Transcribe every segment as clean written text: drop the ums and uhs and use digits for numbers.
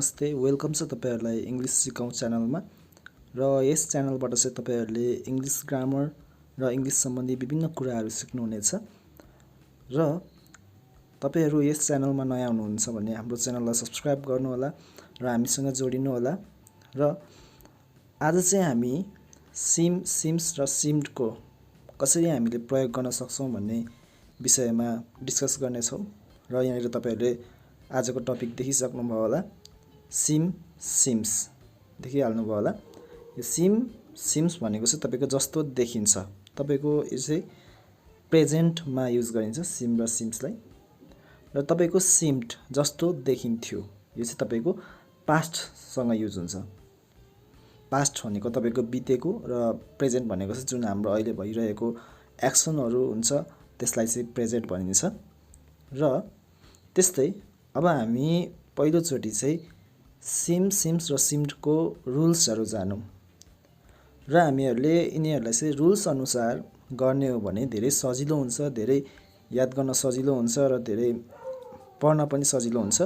नमस्ते वेलकम छ तपाईहरुलाई इंग्लिश सिकाउ च्यानलमा र यस च्यानलबाट चाहिँ तपाईहरुले इंग्लिश ग्रामर र इंग्लिश सम्बन्धी विभिन्न कुराहरु सिक्नुहुनेछ र तपाईहरु यस च्यानलमा नयाँ हुनुहुन्छ भने हाम्रो च्यानललाई सब्स्क्राइब गर्नु होला र हामीसँग जोडिनु होला र आज चाहिँ हामी सिम्स र सिम्ड को कसरी हामीले प्रयोग गर्न सक्छौं भन्ने विषयमा डिस्कस गर्ने छौं र यहाँनिर तपाईहरुले आजको टपिक देखिसक्नुभयो होला सिम्स देखिहाल्नुभयो होला यो सिम्स भनेको चाहिँ तपाईको जस्तो देखिन्छ तपाईको यो चाहिँ प्रेजेन्टमा युज गरिन्छ सिम र सिम्सलाई र तपाईको सिम्ड जस्तो देखिन्थ्यो यो चाहिँ तपाईको पास्ट सँग युज हुन्छ पास्ट भनेको तपाईको बितेको र प्रेजेन्ट भनेको चाहिँ जुन हाम्रो अहिले भइरहेको एक्सनहरु हुन्छ त्यसलाई चाहिँ प्रेजेन्ट भनिन्छ र त्यस्तै अब हामी पहिलो चोटी चाहिँ सिम्स र सिम्ड को रुल्सहरु जानौं र हामीहरुले यिनीहरुलाई चाहिँ रुल्स अनुसार गर्ने हो भने धेरै सजिलो हुन्छ धेरै याद गर्न सजिलो हुन्छ र धेरै पढ्न पनि सजिलो हुन्छ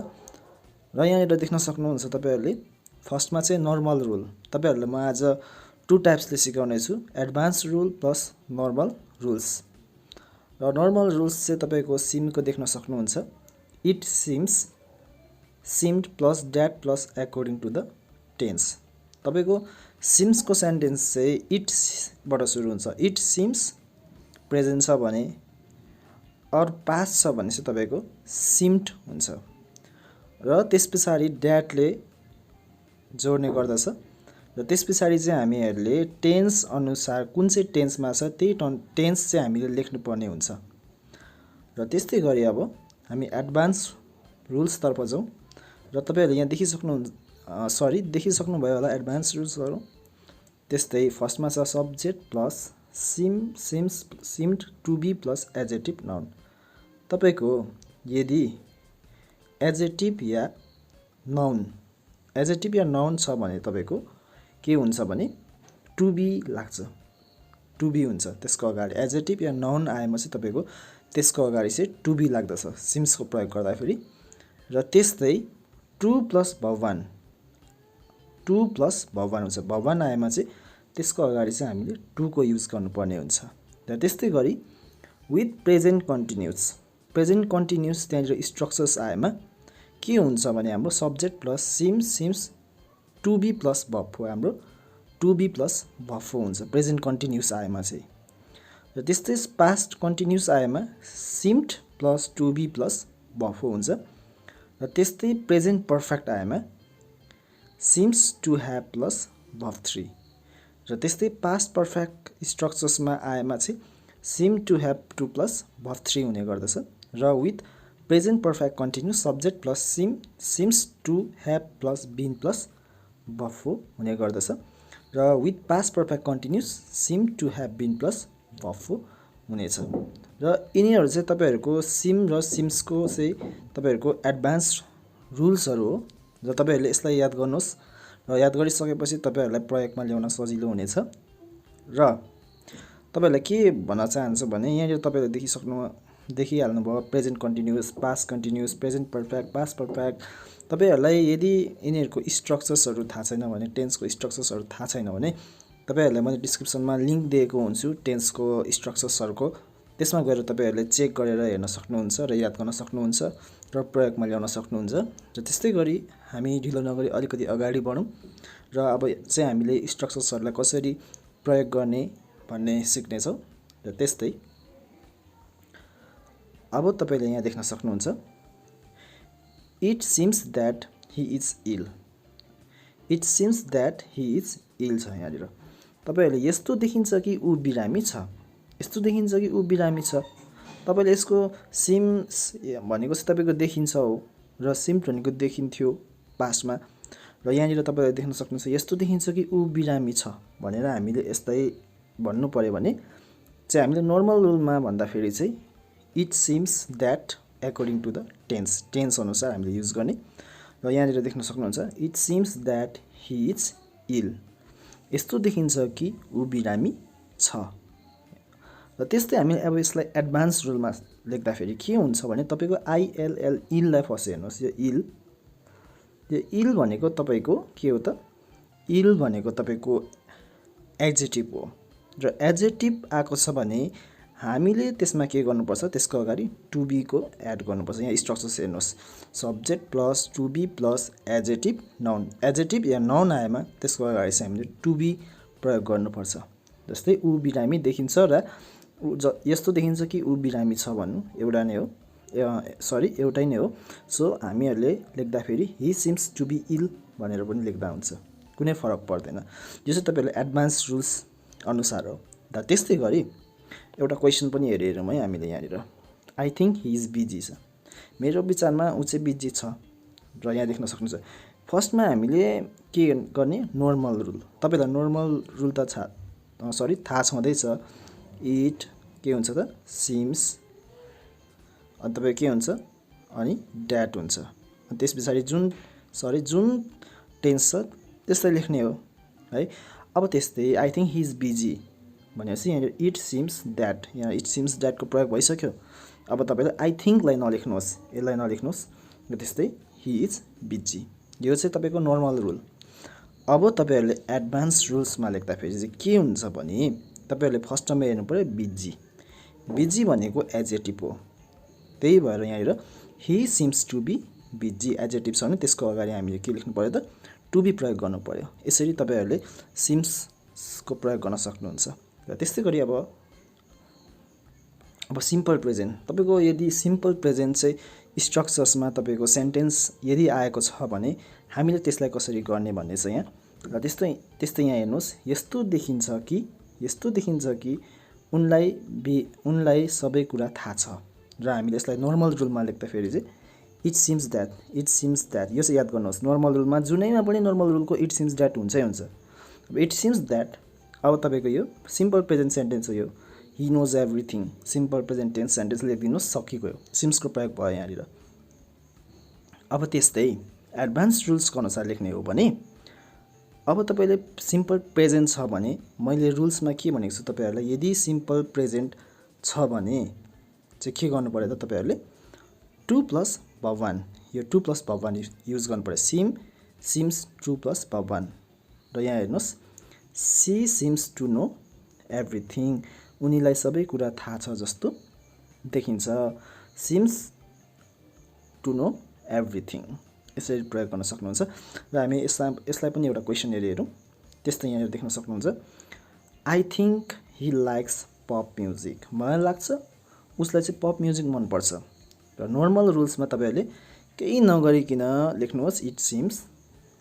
र यहाँनिर देख्न सक्नुहुन्छ तपाईहरुले फर्स्टमा चाहिँ नर्मल रुल तपाईहरुलाई म आज टु टाइप्सले सिकाउने छु advance rule plus normal rules र नर्मल रुल्स चाहिँ तपाईको सिम को देख्न सक्नुहुन्छ It seemed plus that plus according to the tense. तपाईको seems को सेन्टेन्स चाहिँ it बाट सुरु हुन्छ it seems प्रेजेन्ट छ भने और past छ भने चाहिँ तपाईको seemed हुन्छ र त्यसपछि that ले जोड्ने गर्दछ र त्यसपछि चाहिँ हामीहरुले टेन्स अनुसार कुन चाहिँ टेन्समा छ त्यही टेन्स चाहिँ हामीले लेख्नु पर्ने हुन्छ र त्यस्तै गरी अब हामी एडभान्स रुल्स तर्फ जाउँ र तपाईहरुले यहाँ देखिसक्नु भयो होला एडभान्स रुल्सहरु त्यस्तै फर्स्टमा छ subject plus seemed to be plus adjective noun तपाईको यदि एडजेक्टिभ या नाउन छ भने तपाईको के हुन्छ भने टु बी लाग्छ टु बी हुन्छ त्यसको अगाडि एडजेक्टिभ या नाउन आएमा चाहिँ तपाईको त्यसको अगाडि चाहिँ टु बी लाग्दछ सिम्स को प्रयोग गर्दा फेरि र त्यस्तै टु प्लस भवन हुन्छ भवन आएमा चाहिँ त्यसको अगाडि चाहिँ हामीले टु को युज गर्नुपर्ने हुन्छ र त्यस्तै गरी विथ प्रेजेन्ट कन्टिन्युअस त्यहाँनिर स्ट्रक्चर्स आएमा के हुन्छ भने हाम्रो subject plus seems to be plus verb हो हाम्रो टु बी प्लस भफ हुन्छ प्रेजेन्ट कन्टिन्युअस आएमा चाहिँ र त्यस्तै पास्ट कन्टिन्युअस आएमा seemed plus to be plus verb हुन्छ र त्यस्तै प्रेजेन्ट पर्फेक्ट आएमा seems to have plus verb 3 र त्यस्तै पास्ट पर्फेक्ट स्ट्रक्चर्समा आएमा चाहिँ seem to have 2 plus verb 3 हुने गर्दछ र with present perfect continuous subject plus seems to have plus been plus verb हुने गर्दछ र with past perfect continuous seem to have been plus verb हुनेछ र यिनीहरु चाहिँ तपाईहरुको सिम र सिम्स को चाहिँ तपाईहरुको एडभान्स रुल्सहरु हो र तपाईहरुले यसलाई याद गर्नुस् र याद गरिसकेपछि तपाईहरुलाई प्रयोगमा ल्याउन सजिलो हुनेछ र तपाईहरुलाई के भन्न चाहन्छु भने यहाँ तपाईहरुले देखिहाल्नु भयो present continuous past continuous present perfect past perfect तपाईहरुलाई यदि यिनीहरुको स्ट्रक्चर्सहरु थाहा छैन भने टेन्सको स्ट्रक्चर्सहरु थाहा छैन भने तपाईहरुलाई मैले डिस्क्रिप्सनमा लिंक दिएको हुन्छु टेन्सको स्ट्रक्चर्सहरुको त्यसमा गएर तपाईहरुले चेक गरेर हेर्न सक्नुहुन्छ र याद गर्न सक्नुहुन्छ र प्रयोगमा ल्याउन सक्नुहुन्छ र त्यस्तै गरी हामी ढिलो नगरी अलिकति अगाडि बढौं र अब चाहिँ हामीले स्ट्रक्चर्सहरुलाई कसरी प्रयोग गर्ने भन्ने सिक्ने छौं र त्यस्तै अब तपाईले यहाँ देख्न सक्नुहुन्छ It seems that he is ill छ यहाँनिर तपाईहरुले यस्तो देखिन्छ कि उ बिरामी छ तपाईले यसको सिम्स भनेको चाहिँ तपाईको देखिन्छ हो र सिम्ड भनेको देखिन्थ्यो पास्टमा र यहाँनिर तपाईले देख्न सक्नुहुन्छ यस्तो देखिन्छ कि उ बिरामी छ भनेर हामीले यस्तै भन्नु पर्यो भने चाहिँ हामीले नर्मल रुलमा भन्दा फेरि चाहिँ it seems that according to the tense अनुसार हामीले युज गर्ने र यहाँनिर देख्न सक्नुहुन्छ it seems that he is ill यस्तो देखिन्छ कि उ बिरामी छ र त्यस्तै हामीले अब यसलाई एडभान्स रुलमा लेख्दा फेरि के हुन्छ भने तपाईको ILL इल लाई फर्स्ट हेर्नुस् यो इल यो इल भनेको तपाईको के हो त इल भनेको तपाईको एडजेक्टिभ हो र एडजेक्टिभ आएको छ भने हामीले त्यसमा के गर्नुपर्छ त्यसको अगाडि टु बी को एड गर्नुपर्छ यहाँ स्ट्रक्चर हेर्नुहोस् subject plus to be plus adjective adjective या नाउन आएमा त्यसको अगाडि चाहिँ हामीले टु बी प्रयोग गर्नुपर्छ जस्तै ऊ बिरामी देखिन्छ र यस्तो देखिन्छ कि ऊ बिरामी छ भन्नु एउटा नै हो सरी एउटै नै हो सो हामीहरूले लेख्दाखेरि ही सिम्स टु बी इल भनेर पनि लेख्दा हुन्छ कुनै फरक पर्दैन यो चाहिँ तपाईहरुले एडभान्स रुल्स अनुसार हो र त्यस्तै गरी एउटा क्वेशन पनि हेरौँ है हामीले यहाँनिर I think he is busy छ मेरो विचारमा ऊ चाहिँ बिजी छ र यहाँ देख्न सक्नुहुन्छ फर्स्टमा हामीले के गर्ने नर्मल रुल तपाईलाई नर्मल रुल त थाहा छँदैछ इट के हुन्छ त सिम्स अनि तपाईको के हुन्छ अनि ड्याट हुन्छ अनि त्यसपछि जुन टेन्स छ त्यसलाई लेख्ने हो है अब त्यस्तै I think he is busy भनेपछि यहाँ इट सिम्स दैट यहाँ इट सिम्स दैट को प्रयोग भइसक्यो अब तपाईले आई थिंक लाई नलेख्नुहोस् यसलाई नलेख्नुहोस् र त्यस्तै ही इज बिजी यो चाहिँ तपाईको नर्मल रुल अब तपाईहरुले एडभान्स रुल्समा लेख्दाखेरि चाहिँ के हुन्छ भने तपाईहरुले फर्स्टमा हेर्नु पर्यो बिजी भनेको एडजेक्टिभ हो त्यही भएर यहाँनिर ही seems to be busy adjective छ भने त्यसको अगाडि हामीले के लेख्नु पर्यो त टु बी प्रयोग गर्नु पर्यो यसरी तपाईहरुले सिम्स को प्रयोग गर्न सक्नुहुन्छ र त्यस्तै गरी अब सिम्पल प्रेजेन्ट तपाईको यदि सिम्पल प्रेजेन्ट चाहिँ स्ट्रक्चर्समा तपाईको सेन्टेन्स यदि आएको छ भने हामीले त्यसलाई कसरी गर्ने भन्ने चाहिँ यहाँ र त्यस्तै यहाँ हेर्नुस् यस्तो देखिन्छ कि उनलाई सबै कुरा थाहा छ र हामीले यसलाई नर्मल रुलमा लेख्दाखेरि चाहिँ इट सिम्स दैट यो चाहिँ याद गर्नुहोस् नर्मल रुलमा जुनैमा पनि नर्मल रुलको इट सिम्स दैट हुन्छै हुन्छ अब इट सिम्स दैट अब तपाईको यो सिम्पल प्रेजेन्ट सेन्टेन्स हो यो he knows everything simple present tense sentence लेखिदिनुस् सकिएको हो सिम्स को प्रयोग भयो यहाँनिर अब त्यस्तै एडभान्स रुल्सको अनुसार लेख्ने हो भने अब तपाईले सिम्पल प्रेजेन्ट छ भने मैले रुल्समा के भनेको छु तपाईहरुलाई यदि सिम्पल प्रेजेन्ट छ भने चाहिँ के गर्नु पर्यो त तपाईहरुले 2 प्लस भवन यो 2 प्लस भवन युज गर्नु पर्यो सिम्स 2 प्लस भवन र यहाँ हेर्नुस् she seems to know everything उनीलाई सबै कुरा थाहा छ जस्तो देखिन्छ सिम्स टु नो एभ्रिथिङ यसरी प्रयोग गर्न सक्नुहुन्छ र हामी यसलाई पनि एउटा क्वेशन हेरौँ त्यस्तै यहाँ देख्न सक्नुहुन्छ I think he likes pop music मलाई लाग्छ उसलाई चाहिँ पप म्युजिक मन पर्छ र नर्मल रुल्समा तपाईहरुले केही नगरिकिन लेख्नुहोस् इट सिम्स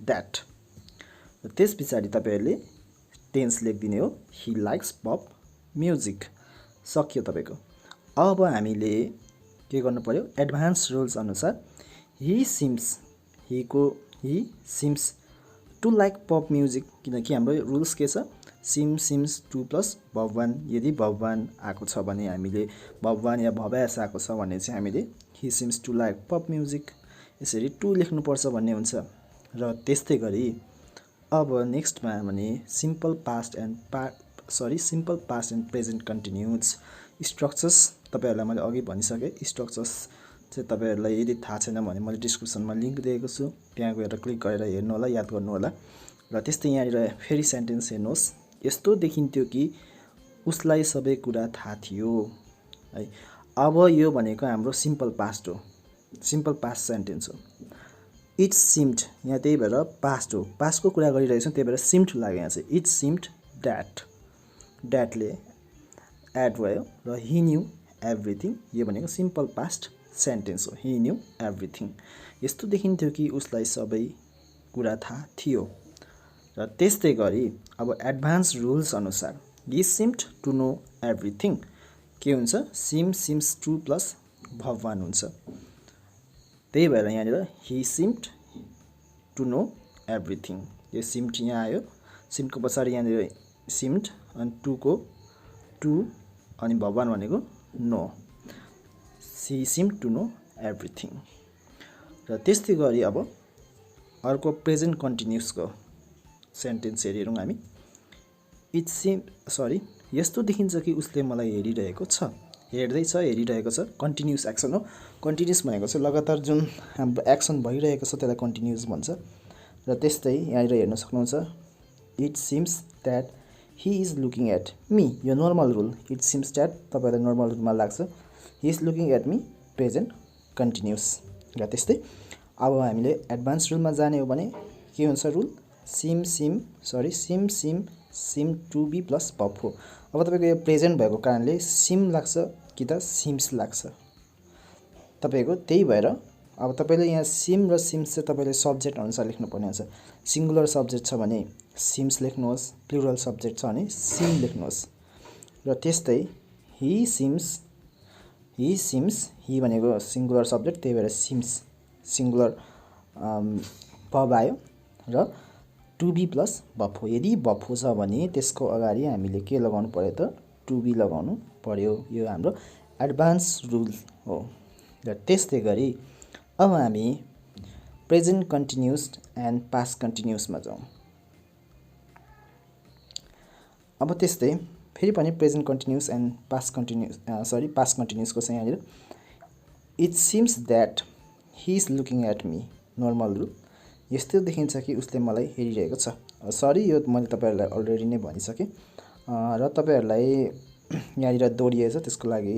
दैट र त्यसपछि तपाईहरुले टेन्स लेखिदिने हो ही लाइक्स पप म्युजिक सकियो तपाईको अब हामीले के गर्नु पर्यो एडभान्स रुल्स अनुसार he seems to like pop music किनकि हाम्रो रुल्स के छ सिम्स 2 प्लस भवन यदि भवन आएको छ भने हामीले भवन या भव्यास आएको छ भने चाहिँ हामीले he seems to like pop music यसरी 2 लेख्नु पर्छ भन्ने हुन्छ र त्यस्तै गरी अब नेक्स्टमा भने simple past and present continues structures तपाईहरुलाई मैले अघि भनिसके स्ट्रक्चर्स चाहिँ तपाईहरुलाई यदि थाहा छैन भने मैले डिस्क्रिप्सनमा लिंक दिएको छु त्यहाँ गएर क्लिक गरेर हेर्नु होला याद गर्नु होला र त्यस्तै यहाँनिर फेरि सेन्टेन्स हेर्नुहोस् यस्तो देखिन्थ्यो कि उसलाई सबै कुरा थाहा थियो है अब यो भनेको हाम्रो सिम्पल पास्ट हो सिम्पल पास्ट सेन्टेन्स हो इट सिम्ड यहाँ त्यही भएर पास्ट हो पास्टको कुरा गरिरहेछौँ त्यही भएर सिम्ड लाग्यो यहाँ चाहिँ इट सिम्ड ड्याटले एड भयो र ही न्यू एभ्रिथिङ यो भनेको सिम्पल पास्ट सेन्टेन्स हो ही न्यू एभ्रिथिङ यस्तो देखिन्थ्यो कि उसलाई सबै कुरा थाहा थियो र त्यस्तै गरी अब एडभान्स रुल्स अनुसार ही सिम्ड टु नो एभ्रिथिङ के हुन्छ सिम्स 2 प्लस भवन हुन्छ त्यही भएर यहाँनिर ही सिम्ड टु नो एभ्रिथिङ यो सिम्ड यहाँ आयो सिम्डको पछाडि यहाँनिर सिम्ड अनि 2 को 2 अनि भवन भनेको no he seemed to know everything र त्यस्तै गरी अब अर्को प्रेजेन्ट कन्टिन्युसको सेन्टेन्स हेरौँ हामी यस्तो देखिन्छ कि उसले मलाई हेरिरहेको छ हेर्दैछ हेरिरहेको छ कन्टिन्युस एक्सन हो कन्टिन्युस भनेको चाहिँ लगातार जुन हाम्रो एक्सन भइरहेको छ त्यसलाई कन्टिन्युस भन्छ र त्यस्तै यहाँनिर हेर्न सक्नुहुन्छ it seems that he is looking at me यो normal rule it seems that तपाईँलाई नर्मल रुलमा लाग्छ he is looking at me present continuous र त्यस्तै अब हामीले एडभान्स रुलमा जाने हो भने के हुन्छ rule seem to be plus verb हो अब तपाईँको यो प्रेजेन्ट भएको कारणले सिम लाग्छ कि त सिम्स लाग्छ तपाईँको त्यही भएर अब तपाईँले यहाँ सिम र सिम्स चाहिँ तपाईँले सब्जेक्ट अनुसार लेख्नुपर्ने हुन्छ सिङ्गुलर सब्जेक्ट छ भने सिम्स लेख्नुहोस् प्लुरल सब्जेक्ट छ भने सिम लेख्नुहोस् र त्यस्तै ही सिम्स ही भनेको सिङ्गुलर सब्जेक्ट त्यही भएर सिम्स सिङ्गुलर भब आयो र टु बी प्लस भब हो यदि भब छ भने त्यसको अगाडि हामीले के लगाउनु पर्यो त टु बी लगाउनु पर्यो यो हाम्रो एडभान्स रुल हो र त्यस्तै गरी अब हामी प्रेजेन्ट कन्टिन्युस एन्ड पास्ट कन्टिन्युसमा जाउँ अब त्यस्तै फेरि पनि प्रेजेन्ट कन्टिन्युस एन्ड पास्ट कन्टिन्युसको चाहिँ यहाँनिर it seems that he is looking at me normal rule यस्तो देखिन्छ कि उसले मलाई हेरिरहेको छ सरी यो मैले तपाईँहरूलाई अलरेडी नै भनिसकेँ र तपाईँहरूलाई यहाँनिर दोहोरिएछ त्यसको लागि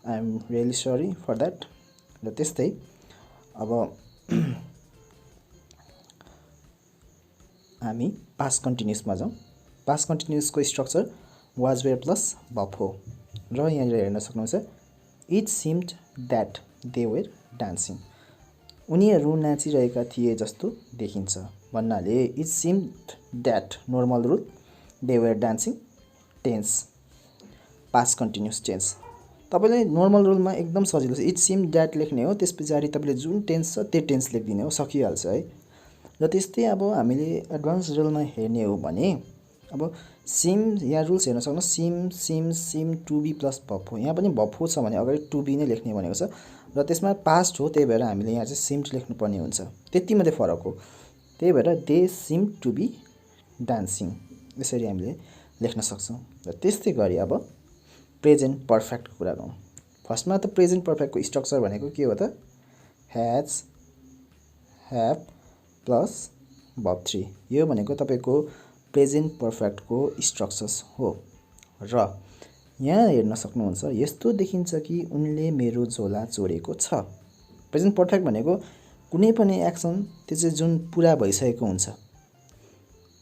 I am really sorry for that र त्यस्तै अब हामी पास्ट कन्टिन्युसमा जाउँ पास्ट कन्टिन्युसको structure was were plus verb हो र यहाँनिर हेर्न सक्नुहुन्छ it seemed that they were dancing उनीहरू नाचिरहेका थिए जस्तो देखिन्छ भन्नाले it seemed that normal rule they were dancing tense past continuous tense तपाईँले नर्मल रुलमा एकदम सजिलो छ इट सिम द्याट लेख्ने हो त्यस पछाडि तपाईँले जुन टेन्स छ त्यो टेन्स लेखिदिने हो सकिहाल्छ है र त्यस्तै अब हामीले एडभान्स रुलमा हेर्ने हो भने अब सिम यहाँ रुल्स हेर्न सक्नु SIM to be plus verb हो यहाँ पनि भब छ भने अगाडि टु बी नै लेख्ने भनेको छ र त्यसमा पास्ट हो त्यही भएर हामीले यहाँ चाहिँ सिम्ड लेख्नुपर्ने हुन्छ त्यति मात्रै फरक हो त्यही भएर they seem to be dancing यसरी हामीले लेख्न सक्छौँ र त्यस्तै गरी अब प्रेजेन्ट पर्फेक्टको कुरा गरौँ फर्स्टमा त प्रेजेन्ट पर्फेक्टको स्ट्रक्चर भनेको के हो त ह्याज ह्याभ प्लस भब 3 यो भनेको तपाईँको प्रेजेन्ट पर्फेक्टको स्ट्रक्चर्स हो र यहाँ हेर्न सक्नुहुन्छ यस्तो देखिन्छ कि उनले मेरो झोला चोरेको छ प्रेजेन्ट पर्फेक्ट भनेको कुनै पनि एक्सन त्यो चाहिँ जुन पुरा भइसकेको हुन्छ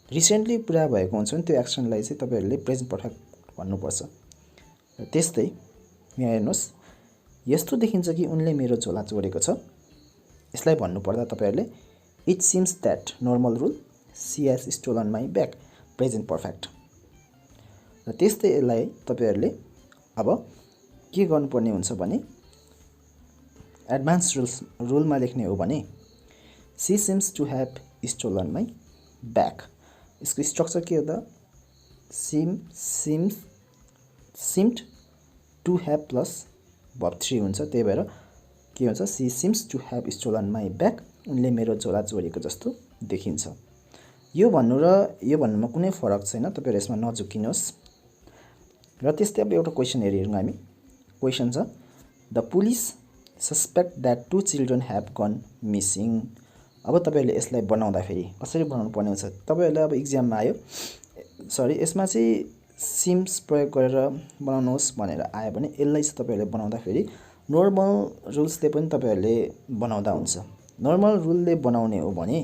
रिसेन्टली पुरा भएको हुन्छ भने त्यो एक्सनलाई चाहिँ तपाईँहरूले प्रेजेन्ट पर्फेक्ट भन्नुपर्छ र त्यस्तै यहाँ हेर्नुहोस् यस्तो देखिन्छ कि उनले मेरो झोला चोरेको छ यसलाई भन्नुपर्दा तपाईँहरूले it seems that normal rule she has stolen my bag present perfect र त्यस्तै यसलाई तपाईँहरूले अब के गर्नुपर्ने हुन्छ भने एडभान्स रुलमा लेख्ने हो भने she seems to have stolen my bag यसको स्ट्रक्चर के हो त seemed to have plus verb 3 हुन्छ त्यही भएर के हुन्छ she seems to have stolen my bag उनले मेरो झोला चोरेको जस्तो देखिन्छ यो भन्नु र यो भन्नुमा कुनै फरक छैन तपाईँहरू यसमा नझुक्किनुहोस् र त्यस्तै अब एउटा क्वेसन हेरौँ हामी क्वेसन छ the police suspect that 2 children have gone missing अब तपाईँहरूले यसलाई बनाउँदाखेरि कसरी बनाउनु पर्ने हुन्छ तपाईँहरूले अब इक्जाममा आयो सरी यसमा चाहिँ सिम्स प्रयोग गरेर बनाउनुहोस् भनेर आयो भने यसलाई चाहिँ तपाईँहरूले बनाउँदाखेरि नर्मल रुल्सले पनि तपाईँहरूले बनाउँदा हुन्छ नर्मल रुलले बनाउने हो भने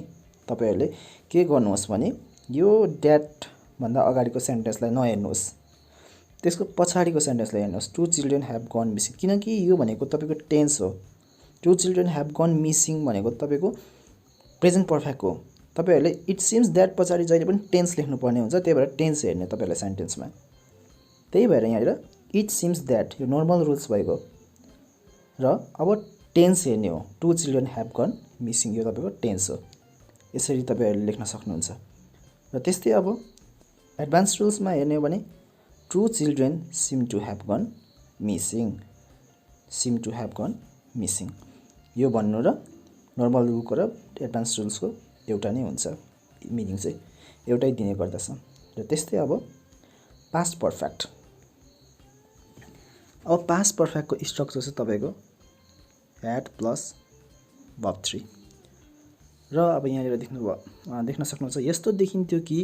तपाईँहरूले के गर्नुहोस् भने यो ड्याट भन्दा अगाडिको सेन्टेन्सलाई नहेर्नुहोस् त्यसको पछाडिको सेन्टेन्सलाई हेर्नुहोस् 2 चिल्ड्रेन हेभ गन मिसिङ किनकि यो भनेको तपाईँको टेन्स हो 2 चिल्ड्रेन हेभ गन मिसिङ भनेको तपाईँको प्रेजेन्ट पर्फेक्ट हो तपाईँहरूले इट सिम्स द्याट पछाडि जहिले पनि टेन्स लेख्नुपर्ने हुन्छ त्यही भएर टेन्स हेर्ने तपाईँहरूलाई सेन्टेन्समा त्यही भएर यहाँनिर इट सिम्स द्याट यो नर्मल रुल्स भएको र अब टेन्स हेर्ने हो 2 चिल्ड्रेन हेभ गन मिसिङ यो तपाईँको टेन्स हो यसरी तपाईँहरूले लेख्न सक्नुहुन्छ र त्यस्तै अब एडभान्स रुल्समा हेर्ने हो भने 2 children seem to have gone missing यो भन्नु र नर्मल रुलको र एडभान्स रुल्सको एउटा नै हुन्छ मिनिङ चाहिँ एउटै दिने गर्दछ र त्यस्तै अब पास्ट पर्फेक्ट अब पास्ट पर्फेक्टको स्ट्रक्चर चाहिँ तपाईको ह्याड प्लस verb 3 र अब यहाँनिर देख्न सक्नुहुन्छ यस्तो देखिन्थ्यो कि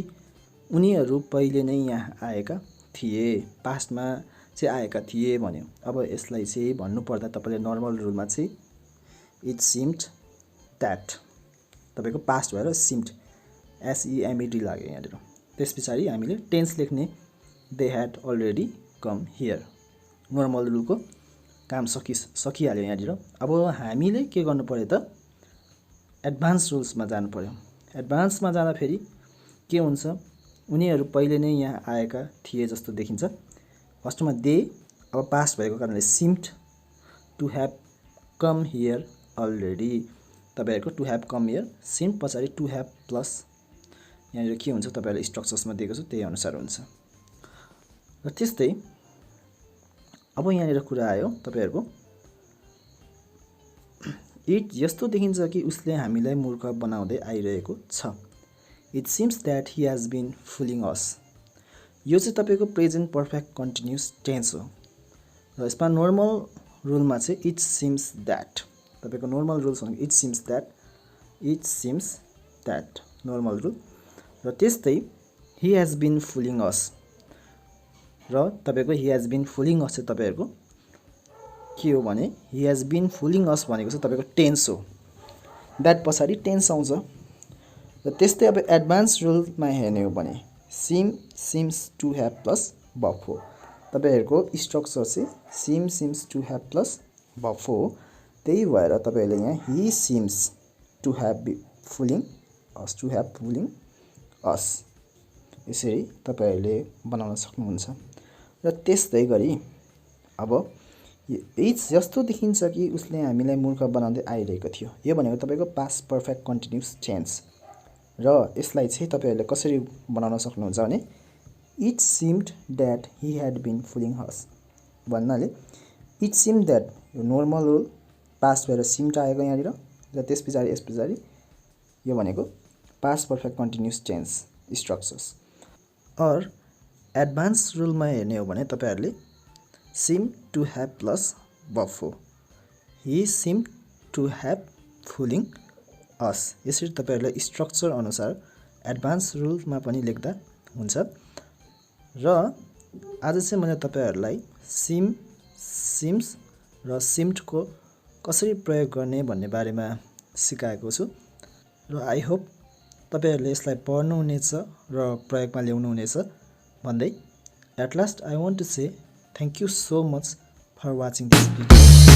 उनीहरू पहिले नै यहाँ आएका थिए, पास्टमा चाहिँ आएका थिए भन्यो। अब यसलाई चाहिँ भन्नुपर्दा तपाईले नर्मल रुलमा चाहिँ इट सिम्ड द्याट तपाईको पास्ट भएर सिम्ड SEMED लाग्यो यहाँनिर। त्यसपछि हामीले टेन्स लेख्ने they had already come here. Normal रुलको काम सकिहाल्यो यहाँनिर। अब हामीले के गर्नु पर्यो त एडभान्स रुल्समा जानु पर्यो। एडभान्समा जाँदा फेरि के हुन्छ उनीहरू पहिले नै यहाँ आएका थिए जस्तो देखिन्छ। फर्स्टमा दे अब पास्ट भएको कारणले seemed to have come here already तपाईहरुको to have come here seemed पछाडी टु ह्याभ प्लस यहाँनिर के हुन्छ तपाईहरुले स्ट्रक्चर्समा दिएको छु त्यही अनुसार हुन्छ। र त्यस्तै अब यहाँनिर कुरा आयो तपाईहरुको इट यस्तो देखिन्छ कि उसले हामीलाई मूर्ख बनाउँदै आइरहेको छ। It seems that he has been fooling us. यो चाहिँ तपाईको प्रेजेन्ट पर्फेक्ट कन्टिन्युअस टेन्स हो र यसमा नर्मल रुलमा चाहिँ इट सिम्स द्याट तपाईको नर्मल रुल्स भनेको it seems that normal rule. र त्यस्तै ही हेज बीन फुलिङ अस र तपाईको ही हेज बीन फुलिङ अस चाहिँ तपाईहरुको के हो भने ही हेज बीन फुलिङ अस भनेको चाहिँ तपाईको टेन्स हो। द्याट पछाडी टेन्स आउँछ। र त्यस्तै अब एडभान्स रुलमा हेर्ने हो भने seems to have plus verb हो। तपाईहरुको स्ट्रक्चर चाहिँ seems to have plus verb हो। त्यही भएर तपाईले यहाँ he seems to have fooling us यसरी तपाईहरुले बनाउन सक्नुहुन्छ। र त्यस्तै गरी अब इट्स जस्तो देखिन्छ कि उसले हामीलाई मूर्ख बनाउँदै आइरहेको थियो। यो भनेको तपाईको पास्ट पर्फेक्ट कन्टिन्युअस टेन्स र यसलाई चाहिँ तपाईहरुले कसरी बनाउन सक्नुहुन्छ भने it seemed that he had been fooling us भन्नाले इट सिम्ड द्याट यो नर्मल रुल पास्ट भएर सिम्ड आएको यहाँनिर र यसपछाडि यो भनेको past perfect continuous tense structures. और एडभान्स रुलमा हेर्ने हो भने तपाईहरुले seem to have plus verb हो। He seem to have fooling us यसरी तपाईहरुले स्ट्रक्चर अनुसार एडभान्स रुलमा पनि लेख्दा हुन्छ। र आज चाहिँ मैले तपाईहरुलाई सिम्स र सिम्डको कसरी प्रयोग गर्ने भन्ने बारेमा सिकाएको छु र आई होप तपाईहरुले यसलाई पढ्नुहुनेछ र प्रयोगमा ल्याउनुहुनेछ भन्दै at last I want to say thank you so much for watching this video.